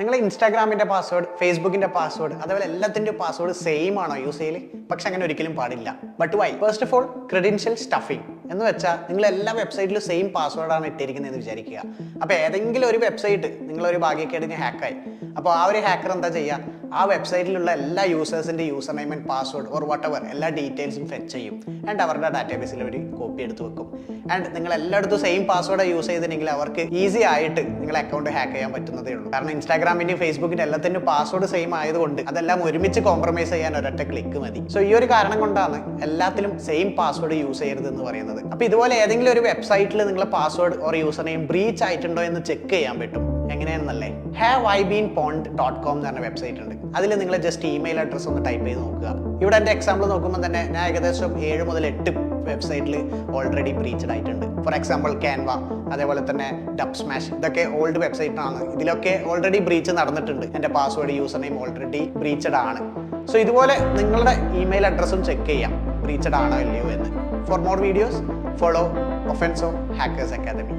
നിങ്ങൾ ഇൻസ്റ്റാഗ്രാമിന്റെ password, ഫേസ്ബുക്കിന്റെ password, അതേപോലെ എല്ലാത്തിന്റെ പാസ്വേഡ് സെയിം ആണോ യൂസ് ചെയ്യല്? പക്ഷെ അങ്ങനെ ഒരിക്കലും പാടില്ല. But why? First of all, credential stuffing എന്ന് വെച്ചാൽ നിങ്ങൾ എല്ലാ വെബ്സൈറ്റിലും സെയിം പാസ്വേഡാണ് ഇട്ടിരിക്കുന്നതെന്ന് വിചാരിക്കുക. അപ്പോൾ ഏതെങ്കിലും ഒരു വെബ്സൈറ്റ് നിങ്ങളൊരു ഭാഗ്യക്കേടിന് ഹാക്കായി, അപ്പോൾ ആ ഒരു ഹാക്കർ എന്താ ചെയ്യുക? ആ വെബ്സൈറ്റിലുള്ള എല്ലാ യൂസേഴ്സിന്റെ user name and password or whatever എല്ലാ ഡീറ്റെയിൽസും ഫെച്ച് ചെയ്യും. ആൻഡ് അവരുടെ ഡാറ്റാബേസിൽ ഒരു കോപ്പി എടുത്ത് വെക്കും. ആൻഡ് നിങ്ങൾ എല്ലായിടത്തും സെയിം പാസ്വേഡ് യൂസ് ചെയ്തിട്ടുണ്ടെങ്കിൽ അവർക്ക് ഈസി ആയിട്ട് നിങ്ങളുടെ അക്കൗണ്ട് ഹാക്ക് ചെയ്യാൻ പറ്റുന്നതേ ഉള്ളൂ. കാരണം ഇൻസ്റ്റാഗ്രാമിന്റെയും ഫേസ്ബുക്കിന്റെ എല്ലാത്തിനും പാസ്വേഡ് സെയിം ആയതുകൊണ്ട് അതെല്ലാം ഒരുമിച്ച് കോംപ്രമൈസ് ചെയ്യാൻ ഒരൊറ്റ ക്ലിക്ക് മതി. സോ ഈ ഒരു കാരണം കൊണ്ടാണ് എല്ലാത്തിലും സെയിം പാസ്വേഡ് യൂസ് ചെയ്യരുത് എന്ന് പറയുന്നത്. അപ്പോൾ ഇതുപോലെ ഏതെങ്കിലും ഒരു വെബ്സൈറ്റിൽ നിങ്ങളുടെ password or username breach ആയിട്ടുണ്ടോ എന്ന് ചെക്ക് ചെയ്യാൻ പറ്റും. എങ്ങനെയാണെന്നല്ലേ, HaveIBeenPwned.com എന്ന് പറഞ്ഞ വെബ്സൈറ്റ് ഉണ്ട്. അതിൽ നിങ്ങൾ ജസ്റ്റ് ഇമെയിൽ അഡ്രസ് ഒന്ന് ടൈപ്പ് ചെയ്ത് നോക്കുക. ഇവിടെ എൻ്റെ എക്സാമ്പിൾ നോക്കുമ്പോൾ തന്നെ ഞാൻ ഏകദേശം 7 മുതൽ 8 വെബ്സൈറ്റിൽ ഓൾറെഡി ബ്രീച്ചഡ് ആയിട്ടുണ്ട്. ഫോർ എക്സാമ്പിൾ ക്യാൻവ, അതേപോലെ തന്നെ ഡബ് സ്മാഷ്, ഇതൊക്കെ ഓൾഡ് വെബ്സൈറ്റ് ആണ്. ഇതിലൊക്കെ ഓൾറെഡി ബ്രീച്ച് നടന്നിട്ടുണ്ട്. എൻ്റെ പാസ്വേഡ് യൂസർ നെയിം ഓൾറെഡി ബ്രീച്ചഡ് ആണ്. സോ ഇതുപോലെ നിങ്ങളുടെ ഇമെയിൽ അഡ്രസ്സും ചെക്ക് ചെയ്യാം ബ്രീച്ചഡ് ആണോ ഇല്ലയോ എന്ന്. For more videos follow Offenso hackers academy.